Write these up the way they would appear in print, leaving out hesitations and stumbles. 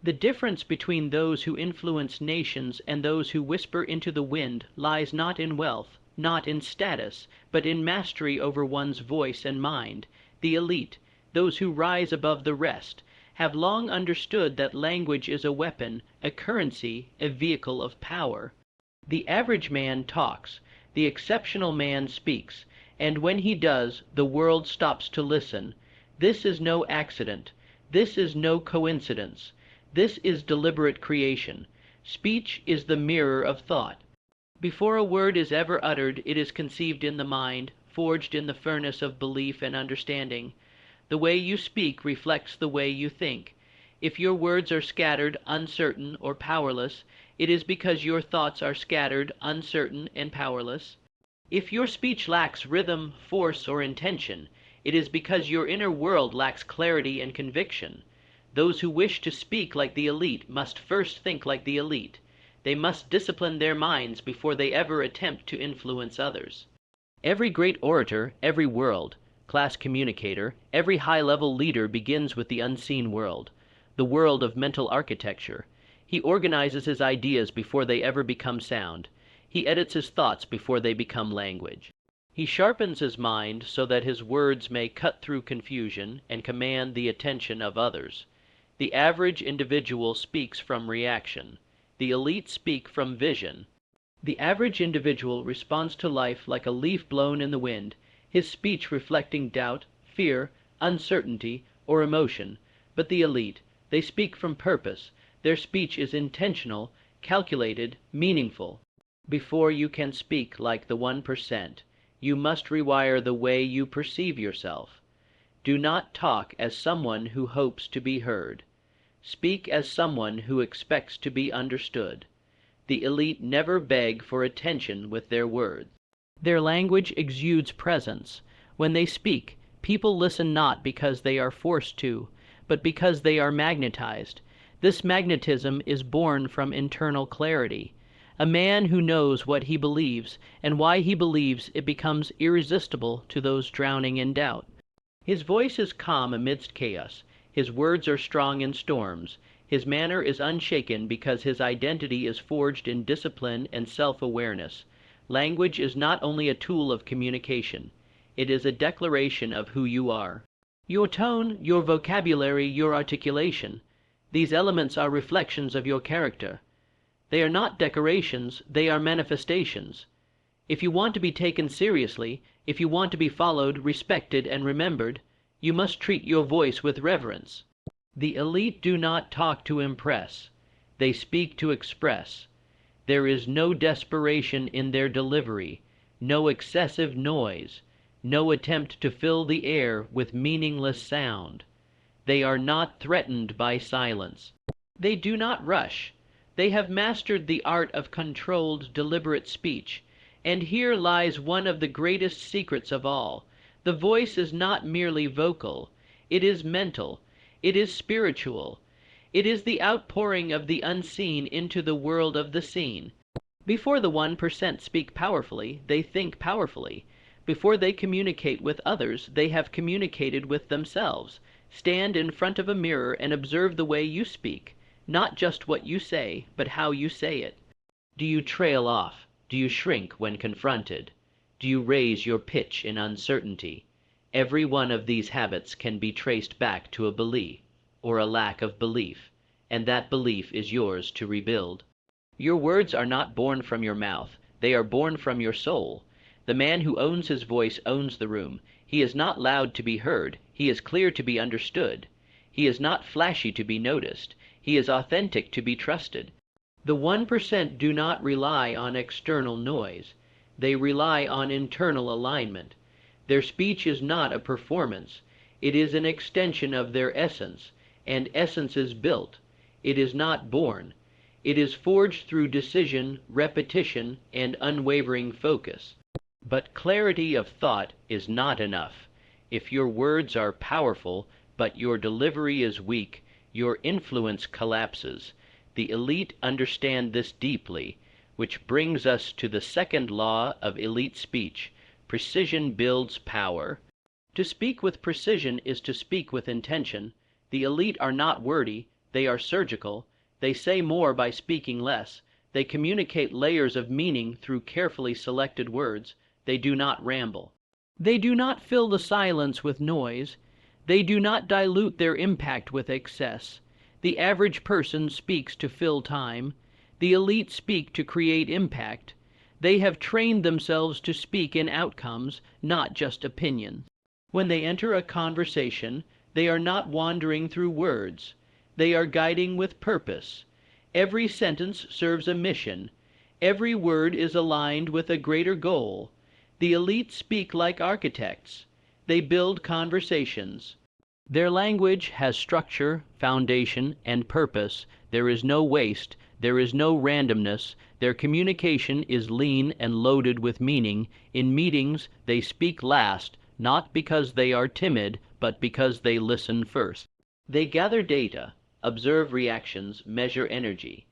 The difference between those who influence nations and those who whisper into the wind lies not in wealth, not in status, but in mastery over one's voice and mind. The elite, those who rise above the rest, have long understood that language is a weapon, a currency, a vehicle of power. The average man talks, the exceptional man speaks, and when he does, the world stops to listen. This is no accident. This is no coincidence. This is deliberate creation. Speech is the mirror of thought. Before a word is ever uttered, it is conceived in the mind, forged in the furnace of belief and understanding. The way you speak reflects the way you think. If your words are scattered, uncertain, or powerless, it is because your thoughts are scattered, uncertain, and powerless. If your speech lacks rhythm, force, or intention, it is because your inner world lacks clarity and conviction. Those who wish to speak like the elite must first think like the elite. They must discipline their minds before they ever attempt to influence others. Every great orator, every world-class communicator, every high-level leader begins with the unseen world, the world of mental architecture. He organizes his ideas before they ever become sound. He edits his thoughts before they become language. He sharpens his mind so that his words may cut through confusion and command the attention of others. The average individual speaks from reaction. The elite speak from vision. The average individual responds to life like a leaf blown in the wind, his speech reflecting doubt, fear, uncertainty, or emotion. But the elite, they speak from purpose. Their speech is intentional, calculated, meaningful. Before you can speak like the 1%, you must rewire the way you perceive yourself. Do not talk as someone who hopes to be heard. Speak as someone who expects to be understood. The elite never beg for attention with their words. Their language exudes presence. When they speak, people listen not because they are forced to, but because they are magnetized. This magnetism is born from internal clarity. A man who knows what he believes and why he believes it becomes irresistible to those drowning in doubt. His voice is calm amidst chaos. His words are strong in storms. His manner is unshaken because his identity is forged in discipline and self-awareness. Language is not only a tool of communication. It is a declaration of who you are. Your tone, your vocabulary, your articulation. These elements are reflections of your character. They are not decorations, they are manifestations. If you want to be taken seriously, if you want to be followed, respected, and remembered, you must treat your voice with reverence. The elite do not talk to impress. They speak to express. There is no desperation in their delivery, no excessive noise, no attempt to fill the air with meaningless sound. They are not threatened by silence. They do not rush. They have mastered the art of controlled, deliberate speech. And here lies one of the greatest secrets of all. The voice is not merely vocal. It is mental. It is spiritual. It is the outpouring of the unseen into the world of the seen. Before the 1% speak powerfully, they think powerfully. Before they communicate with others, they have communicated with themselves. Stand in front of a mirror and observe the way you speak, not just what you say, but how you say it. Do you trail off? Do you shrink when confronted? Do you raise your pitch in uncertainty? Every one of these habits can be traced back to a belief, or a lack of belief, and that belief is yours to rebuild. Your words are not born from your mouth, they are born from your soul. The man who owns his voice owns the room. He is not loud to be heard, he is clear to be understood. He is not flashy to be noticed, he is authentic to be trusted. The 1% do not rely on external noise. They rely on internal alignment. Their speech is not a performance. It is an extension of their essence, and essence is built. It is not born. It is forged through decision, repetition, and unwavering focus. But clarity of thought is not enough. If your words are powerful, but your delivery is weak, your influence collapses. The elite understand this deeply, which brings us to the second law of elite speech. Precision builds power. To speak with precision is to speak with intention. The elite are not wordy, They are surgical. They say more by speaking less. They communicate layers of meaning through carefully selected words. They do not ramble. They do not fill the silence with noise. They do not dilute their impact with excess. The average person speaks to fill time. The elite speak to create impact. They have trained themselves to speak in outcomes, not just opinions. When they enter a conversation, they are not wandering through words. They are guiding with purpose. Every sentence serves a mission. Every word is aligned with a greater goal. The elite speak like architects. They build conversations. Their language has structure, foundation, and purpose. There is no waste. There is no randomness. Their communication is lean and loaded with meaning. In meetings, they speak last, not because they are timid, but because they listen first. They gather data, observe reactions, measure energy,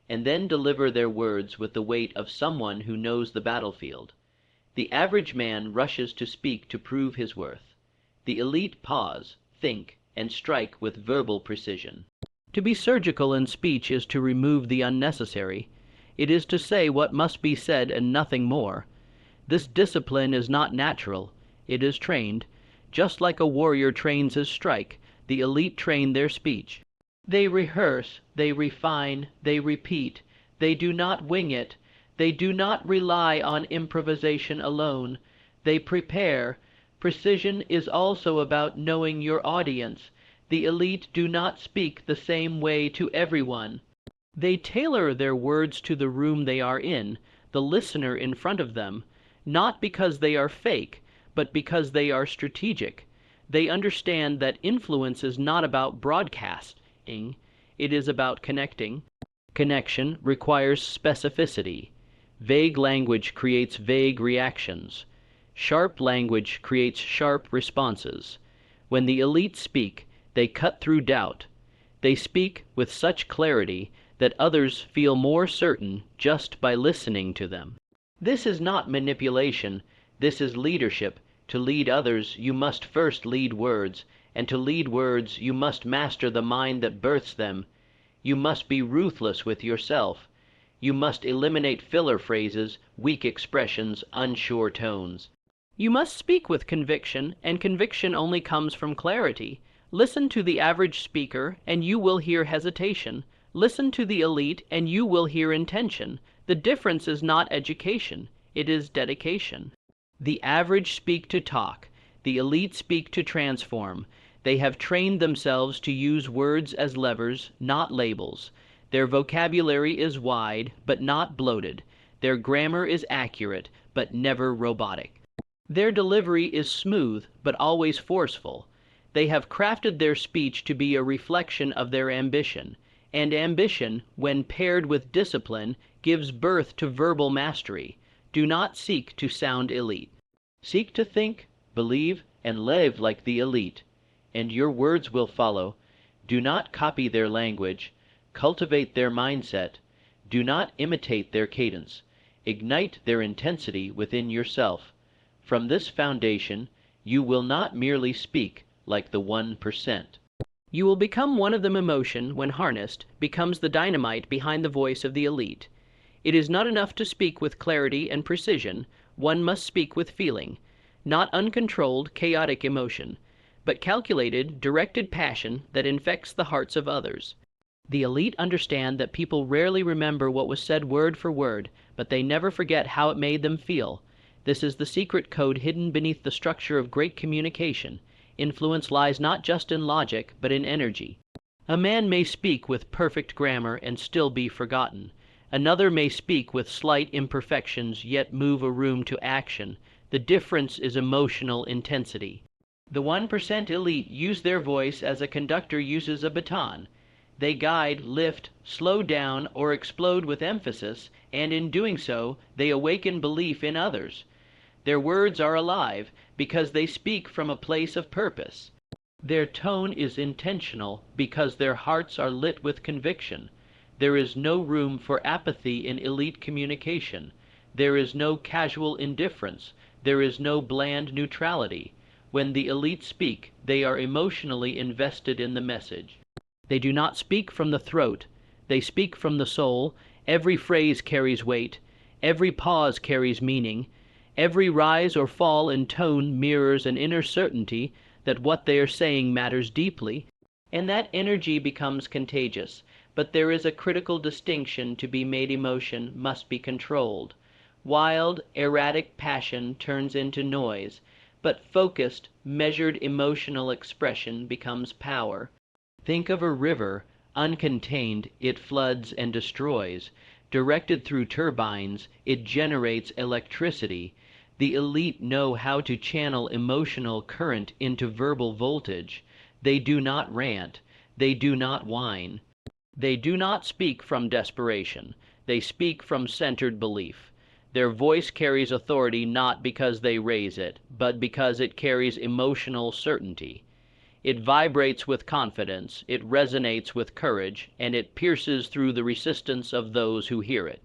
and then deliver their words with the weight of someone who knows the battlefield. The average man rushes to speak to prove his worth. The elite pause, think, and strike with verbal precision. To be surgical in speech is to remove the unnecessary. It is to say what must be said and nothing more. This discipline is not natural. It is trained. Just like a warrior trains his strike, the elite train their speech. They rehearse, they refine, they repeat. They do not wing it. They do not rely on improvisation alone. They prepare. Precision is also about knowing your audience. The elite do not speak the same way to everyone. They tailor their words to the room they are in, the listener in front of them, not because they are fake, but because they are strategic. They understand that influence is not about broadcasting, it is about connecting. Connection requires specificity. Vague language creates vague reactions. Sharp language creates sharp responses. When the elite speak, they cut through doubt. They speak with such clarity that others feel more certain just by listening to them. This is not manipulation. This is leadership. To lead others, you must first lead words, and to lead words, you must master the mind that births them. You must be ruthless with yourself. You must eliminate filler phrases, weak expressions, unsure tones. You must speak with conviction, and conviction only comes from clarity. Listen to the average speaker, and you will hear hesitation. Listen to the elite, and you will hear intention. The difference is not education, it is dedication. The average speak to talk. The elite speak to transform. They have trained themselves to use words as levers, not labels. Their vocabulary is wide, but not bloated. Their grammar is accurate, but never robotic. Their delivery is smooth, but always forceful. They have crafted their speech to be a reflection of their ambition, and ambition, when paired with discipline, gives birth to verbal mastery. Do not seek to sound elite. Seek to think, believe, and live like the elite, and your words will follow. Do not copy their language. Cultivate their mindset. Do not imitate their cadence. Ignite their intensity within yourself. From this foundation, you will not merely speak like the 1%. You will become one of them. Emotion, when harnessed, becomes the dynamite behind the voice of the elite. It is not enough to speak with clarity and precision. One must speak with feeling, not uncontrolled, chaotic emotion, but calculated, directed passion that infects the hearts of others. The elite understand that people rarely remember what was said word for word, but they never forget how it made them feel. This is the secret code hidden beneath the structure of great communication. Influence lies not just in logic, but in energy. A man may speak with perfect grammar and still be forgotten. Another may speak with slight imperfections, yet move a room to action. The difference is emotional intensity. The 1% elite use their voice as a conductor uses a baton. They guide, lift, slow down, or explode with emphasis, and in doing so, they awaken belief in others. Their words are alive because they speak from a place of purpose. Their tone is intentional because their hearts are lit with conviction. There is no room for apathy in elite communication. There is no casual indifference. There is no bland neutrality. When the elite speak, they are emotionally invested in the message. They do not speak from the throat, they speak from the soul. Every phrase carries weight, every pause carries meaning, every rise or fall in tone mirrors an inner certainty that what they are saying matters deeply, and that energy becomes contagious. But there is a critical distinction to be made. Emotion must be controlled. Wild, erratic passion turns into noise, but focused, measured emotional expression becomes power. Think of a river. Uncontained, it floods and destroys. Directed through turbines, it generates electricity. The elite know how to channel emotional current into verbal voltage. They do not rant. They do not whine. They do not speak from desperation. They speak from centered belief. Their voice carries authority not because they raise it, but because it carries emotional certainty. It vibrates with confidence, it resonates with courage, and it pierces through the resistance of those who hear it.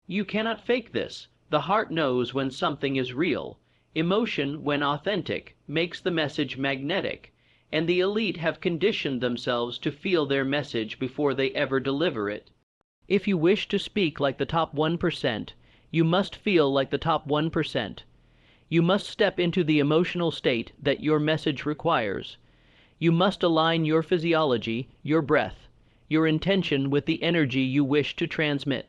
You cannot fake this. The heart knows when something is real. Emotion, when authentic, makes the message magnetic, and the elite have conditioned themselves to feel their message before they ever deliver it. If you wish to speak like the top 1%, you must feel like the top 1%. You must step into the emotional state that your message requires. You must align your physiology, your breath, your intention with the energy you wish to transmit.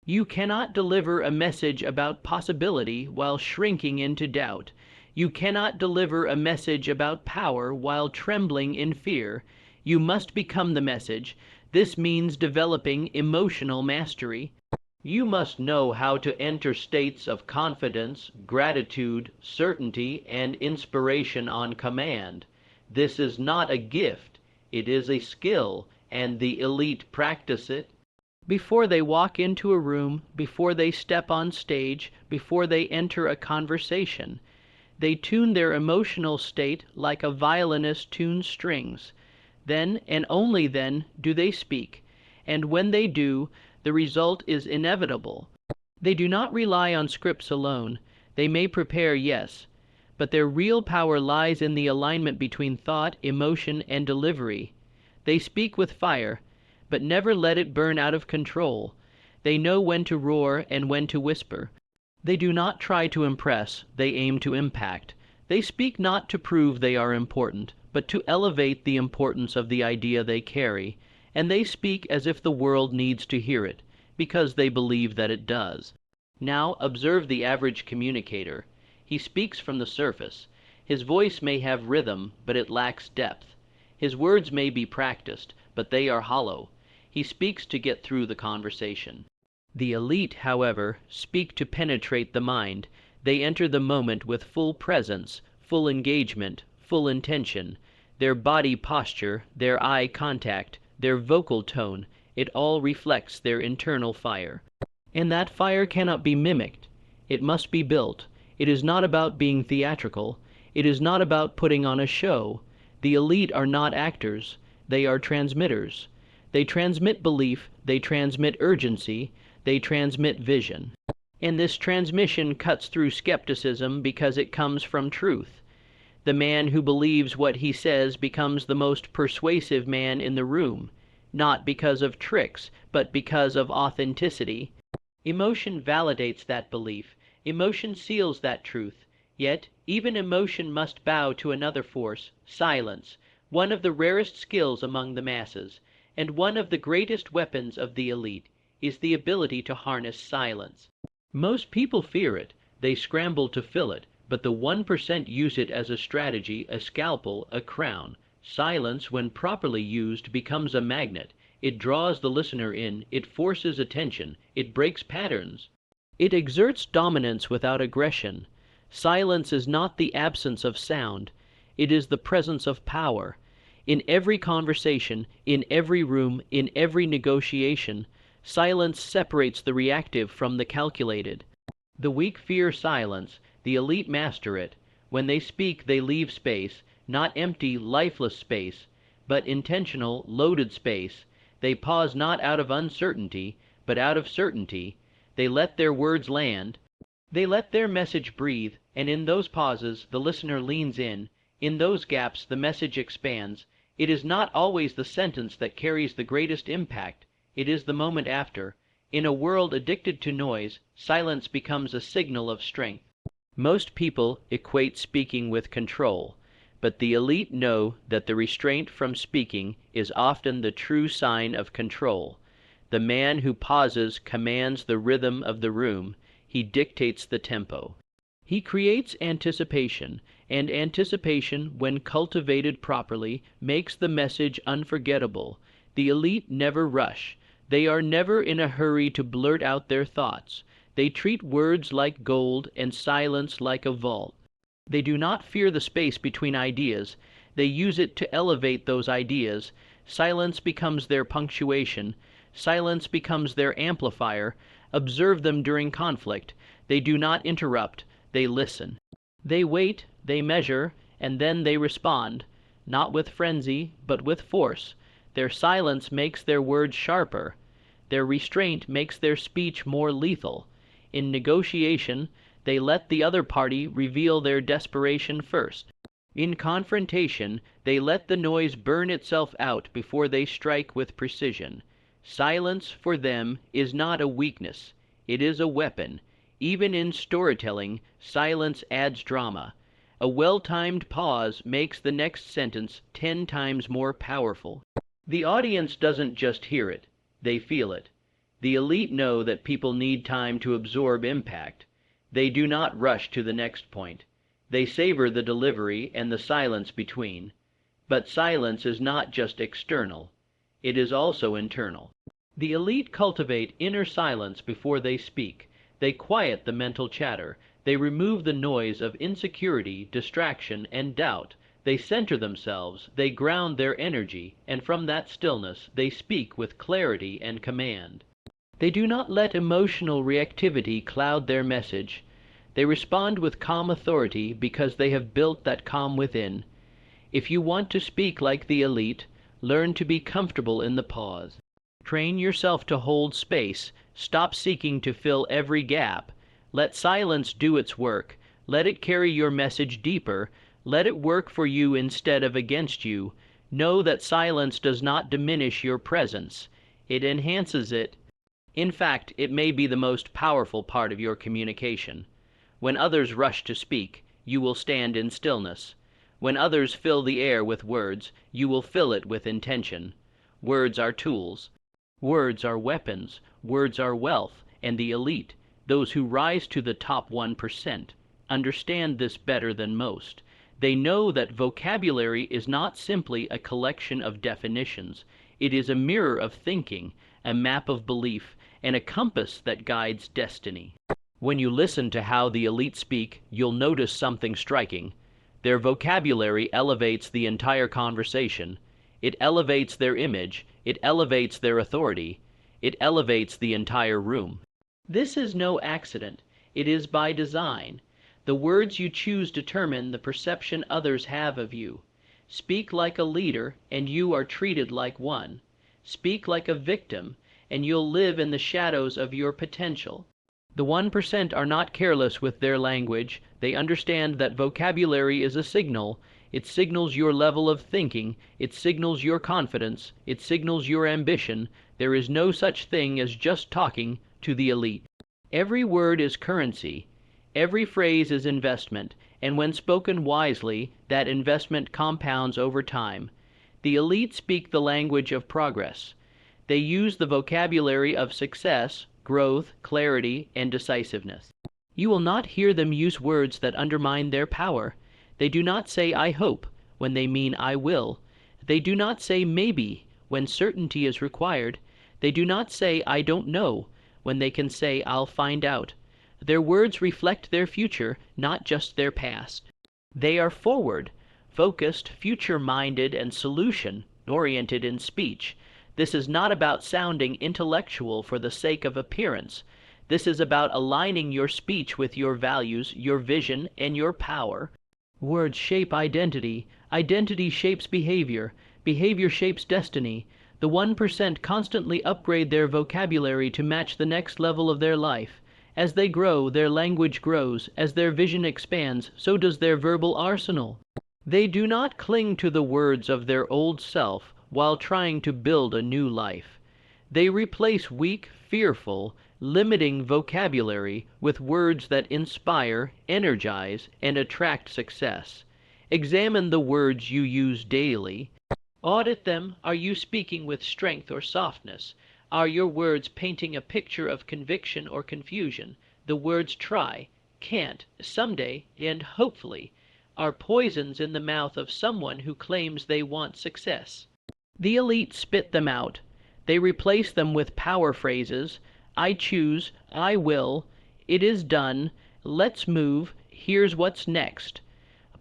You cannot deliver a message about possibility while shrinking into doubt. You cannot deliver a message about power while trembling in fear. You must become the message. This means developing emotional mastery. You must know how to enter states of confidence, gratitude, certainty, and inspiration on command. This is not a gift, it is a skill, and the elite practice it. Before they walk into a room, before they step on stage, before they enter a conversation, they tune their emotional state like a violinist tunes strings. Then, and only then, do they speak, and when they do, the result is inevitable. They do not rely on scripts alone. They may prepare, yes, but their real power lies in the alignment between thought, emotion, and delivery. They speak with fire, but never let it burn out of control. They know when to roar and when to whisper. They do not try to impress, they aim to impact. They speak not to prove they are important, but to elevate the importance of the idea they carry, and they speak as if the world needs to hear it, because they believe that it does. Now observe the average communicator. He speaks from the surface. His voice may have rhythm, but it lacks depth. His words may be practiced, but they are hollow. He speaks to get through the conversation. The elite, however, speak to penetrate the mind. They enter the moment with full presence, full engagement, full intention. Their body posture, their eye contact, their vocal tone, it all reflects their internal fire. And that fire cannot be mimicked. It must be built. It is not about being theatrical. It is not about putting on a show. The elite are not actors. They are transmitters. They transmit belief, they transmit urgency, they transmit vision. And this transmission cuts through skepticism because it comes from truth. The man who believes what he says becomes the most persuasive man in the room, not because of tricks, but because of authenticity. Emotion validates that belief. Emotion seals that truth. Yet, even emotion must bow to another force, silence, one of the rarest skills among the masses, and one of the greatest weapons of the elite, is the ability to harness silence. Most people fear it. They scramble to fill it. But the 1% use it as a strategy, a scalpel, a crown. Silence, when properly used, becomes a magnet. It draws the listener in, it forces attention, it breaks patterns. It exerts dominance without aggression. Silence is not the absence of sound, it is the presence of power. In every conversation, in every room, in every negotiation, silence separates the reactive from the calculated. The weak fear silence. The elite master it. When they speak, they leave space, not empty, lifeless space, but intentional, loaded space. They pause not out of uncertainty, but out of certainty. They let their words land. They let their message breathe, and in those pauses the listener leans in those gaps the message expands. It is not always the sentence that carries the greatest impact, it is the moment after. In a world addicted to noise, silence becomes a signal of strength. Most people equate speaking with control, but the elite know that the restraint from speaking is often the true sign of control. The man who pauses commands the rhythm of the room. He dictates the tempo. He creates anticipation, and anticipation, when cultivated properly, makes the message unforgettable. The elite never rush. They are never in a hurry to blurt out their thoughts. They treat words like gold and silence like a vault. They do not fear the space between ideas. They use it to elevate those ideas. Silence becomes their punctuation. Silence becomes their amplifier. Observe them during conflict. They do not interrupt. They listen. They wait, they measure, and then they respond, not with frenzy, but with force. Their silence makes their words sharper. Their restraint makes their speech more lethal. In negotiation, they let the other party reveal their desperation first. In confrontation, they let the noise burn itself out before they strike with precision. Silence, for them, is not a weakness. It is a weapon. Even in storytelling, silence adds drama. A well-timed pause makes the next sentence 10 times more powerful. The audience doesn't just hear it, they feel it. The elite know that people need time to absorb impact. They do not rush to the next point. They savor the delivery and the silence between. But silence is not just external. It is also internal. The elite cultivate inner silence before they speak. They quiet the mental chatter. They remove the noise of insecurity, distraction, and doubt. They center themselves, they ground their energy, and from that stillness they speak with clarity and command. They do not let emotional reactivity cloud their message. They respond with calm authority because they have built that calm within. If you want to speak like the elite, learn to be comfortable in the pause. Train yourself to hold space. Stop seeking to fill every gap. Let silence do its work. Let it carry your message deeper. Let it work for you instead of against you. Know that silence does not diminish your presence. It enhances it. In fact, it may be the most powerful part of your communication. When others rush to speak, you will stand in stillness. When others fill the air with words, you will fill it with intention. Words are tools. Words are weapons. Words are wealth, and the elite, those who rise to the top 1%, understand this better than most. They know that vocabulary is not simply a collection of definitions. It is a mirror of thinking, a map of belief, and a compass that guides destiny. When you listen to how the elite speak, you'll notice something striking. Their vocabulary elevates the entire conversation. It elevates their image. It elevates their authority. It elevates the entire room. This is no accident. It is by design. The words you choose determine the perception others have of you. Speak like a leader, and you are treated like one. Speak like a victim, and you'll live in the shadows of your potential. The 1% are not careless with their language. They understand that vocabulary is a signal. It signals your level of thinking. It signals your confidence. It signals your ambition. There is no such thing as just talking to the elite. Every word is currency. Every phrase is investment, and when spoken wisely, that investment compounds over time. The elite speak the language of progress. They use the vocabulary of success, growth, clarity, and decisiveness. You will not hear them use words that undermine their power. They do not say "I hope" when they mean "I will." They do not say "maybe" when certainty is required. They do not say "I don't know" when they can say "I'll find out." Their words reflect their future, not just their past. They are forward, focused, future-minded, and solution-oriented in speech. This is not about sounding intellectual for the sake of appearance. This is about aligning your speech with your values, your vision, and your power. Words shape identity. Identity shapes behavior. Behavior shapes destiny. The 1% constantly upgrade their vocabulary to match the next level of their life. As they grow, their language grows. As their vision expands, so does their verbal arsenal. They do not cling to the words of their old self while trying to build a new life. They replace weak, fearful, limiting vocabulary with words that inspire, energize, and attract success. Examine the words you use daily. Audit them. Are you speaking with strength or softness? Are your words painting a picture of conviction or confusion? The words try, can't, someday, and hopefully are poisons in the mouth of someone who claims they want success. The elite spit them out. They replace them with power phrases: I choose, I will, it is done, let's move, here's what's next.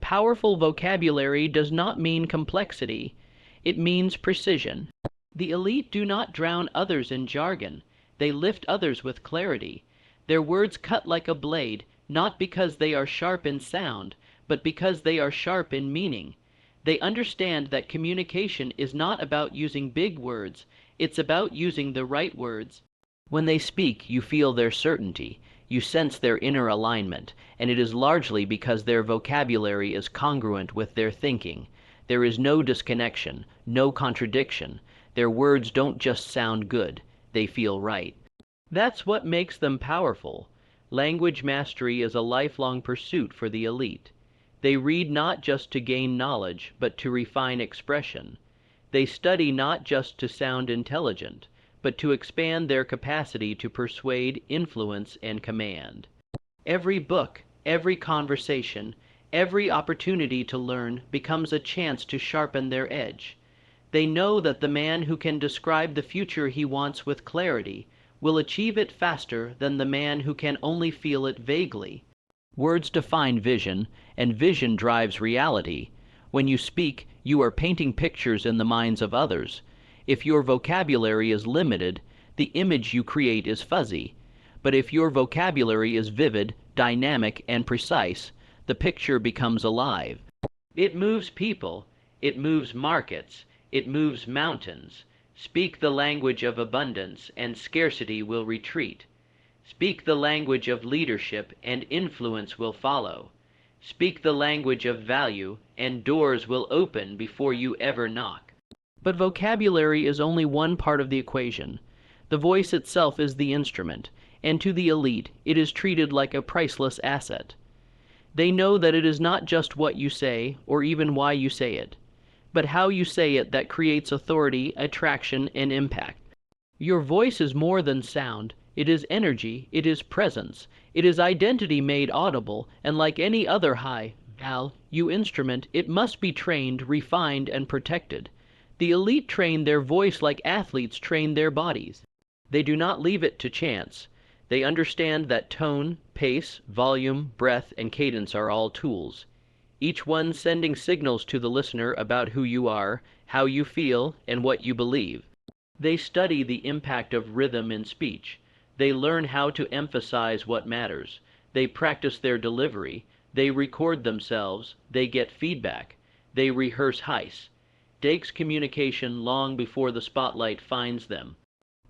Powerful vocabulary does not mean complexity. It means precision. The elite do not drown others in jargon. They lift others with clarity. Their words cut like a blade, not because they are sharp in sound, but because they are sharp in meaning. They understand that communication is not about using big words, it's about using the right words. When they speak, you feel their certainty, you sense their inner alignment, and it is largely because their vocabulary is congruent with their thinking. There is no disconnection, no contradiction. Their words don't just sound good, they feel right. That's what makes them powerful. Language mastery is a lifelong pursuit for the elite. They read not just to gain knowledge, but to refine expression. They study not just to sound intelligent, but to expand their capacity to persuade, influence, and command. Every book, every conversation, every opportunity to learn becomes a chance to sharpen their edge. They know that the man who can describe the future he wants with clarity will achieve it faster than the man who can only feel it vaguely. Words define vision, and vision drives reality. When you speak, you are painting pictures in the minds of others. If your vocabulary is limited, the image you create is fuzzy. But if your vocabulary is vivid, dynamic, and precise, the picture becomes alive. It moves people. It moves markets. It moves mountains. Speak the language of abundance, and scarcity will retreat. Speak the language of leadership, and influence will follow. Speak the language of value, and doors will open before you ever knock. But vocabulary is only one part of the equation. The voice itself is the instrument, and to the elite it is treated like a priceless asset. They know that it is not just what you say, or even why you say it, but how you say it that creates authority, attraction, and impact. Your voice is more than sound. It is energy, it is presence, it is identity made audible, and like any other high-value instrument, it must be trained, refined, and protected. The elite train their voice like athletes train their bodies. They do not leave it to chance. They understand that tone, pace, volume, breath, and cadence are all tools, each one sending signals to the listener about who you are, how you feel, and what you believe. They study the impact of rhythm in speech. They learn how to emphasize what matters. They practice their delivery. They record themselves. They get feedback. They rehearse heist. Takes communication long before the spotlight finds them.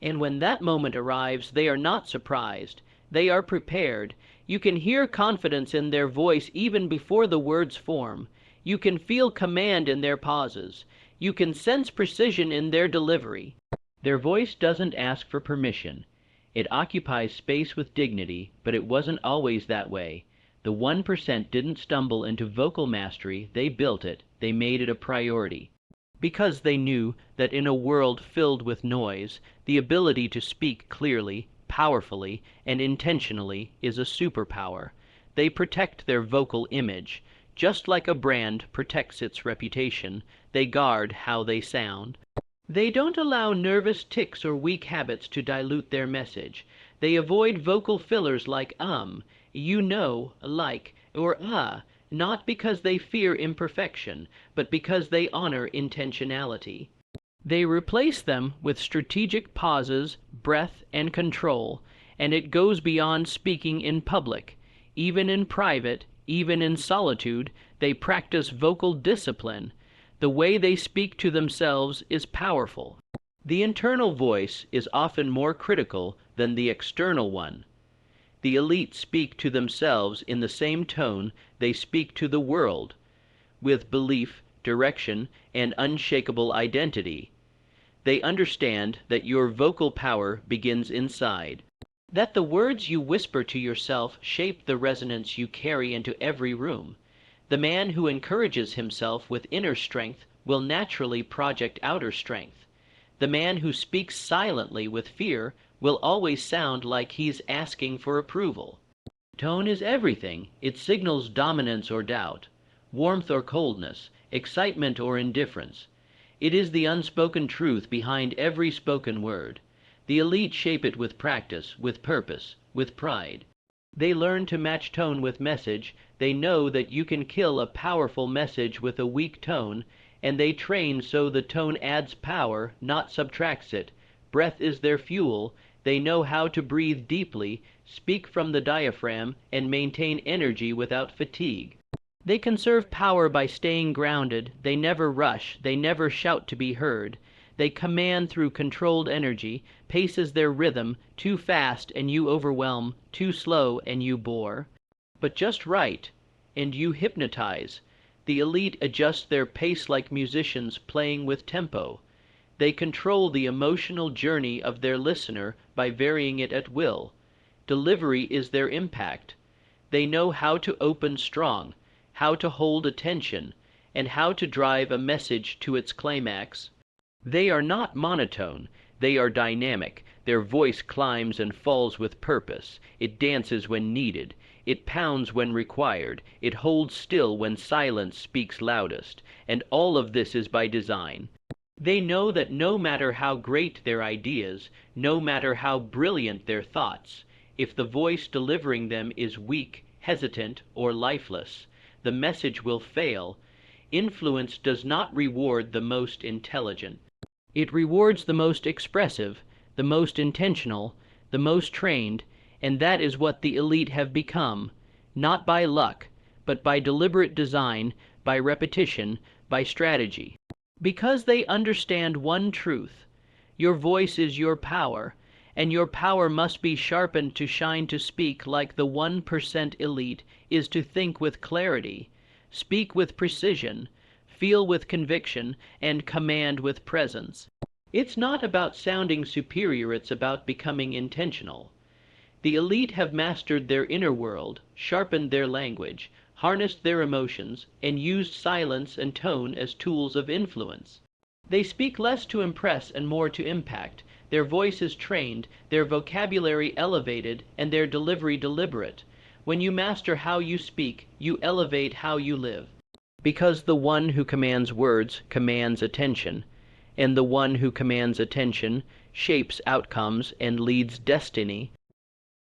And when that moment arrives, they are not surprised. They are prepared. You can hear confidence in their voice even before the words form. You can feel command in their pauses. You can sense precision in their delivery. Their voice doesn't ask for permission. It occupies space with dignity, but it wasn't always that way. The 1% didn't stumble into vocal mastery, they built it, they made it a priority. Because they knew that in a world filled with noise, the ability to speak clearly, powerfully, and intentionally is a superpower. They protect their vocal image. Just like a brand protects its reputation, they guard how they sound. They don't allow nervous tics or weak habits to dilute their message. They avoid vocal fillers like you know, like, or not because they fear imperfection, but because they honor intentionality. They replace them with strategic pauses, breath, and control, and it goes beyond speaking in public. Even in private, even in solitude, they practice vocal discipline. The way they speak to themselves is powerful. The internal voice is often more critical than the external one. The elite speak to themselves in the same tone they speak to the world. with belief, direction, and unshakable identity. They understand that your vocal power begins inside, that the words you whisper to yourself shape the resonance you carry into every room. The man who encourages himself with inner strength will naturally project outer strength. The man who speaks silently with fear will always sound like he's asking for approval. Tone is everything. It signals dominance or doubt, warmth or coldness, excitement or indifference. It is the unspoken truth behind every spoken word. The elite shape it with practice, with purpose, with pride. They learn to match tone with message. They know that you can kill a powerful message with a weak tone, and they train so the tone adds power, not subtracts it. Breath is their fuel. They know how to breathe deeply, speak from the diaphragm, and maintain energy without fatigue. They conserve power by staying grounded. They never rush. They never shout to be heard. They command through controlled energy. Pace is their rhythm. Too fast and you overwhelm. Too slow and you bore. But just right, and you hypnotize. The elite adjust their pace like musicians playing with tempo. They control the emotional journey of their listener by varying it at will. Delivery is their impact. They know how to open strong, how to hold attention, and how to drive a message to its climax. They are not monotone. They are dynamic. Their voice climbs and falls with purpose. It dances when needed. It pounds when required. It holds still when silence speaks loudest. And all of this is by design. They know that no matter how great their ideas, no matter how brilliant their thoughts, if the voice delivering them is weak, hesitant, or lifeless, the message will fail. Influence does not reward the most intelligent. It rewards the most expressive, the most intentional, the most trained, and that is what the elite have become, not by luck, but by deliberate design, by repetition, by strategy. Because they understand one truth: your voice is your power, and your power must be sharpened to shine. To speak like the 1% elite is to think with clarity, speak with precision, feel with conviction, and command with presence. It's not about sounding superior, it's about becoming intentional. The elite have mastered their inner world, sharpened their language, harnessed their emotions, and used silence and tone as tools of influence. They speak less to impress and more to impact. Their voice is trained, their vocabulary elevated, and their delivery deliberate. When you master how you speak, you elevate how you live. Because the one who commands words commands attention, and the one who commands attention shapes outcomes and leads destiny.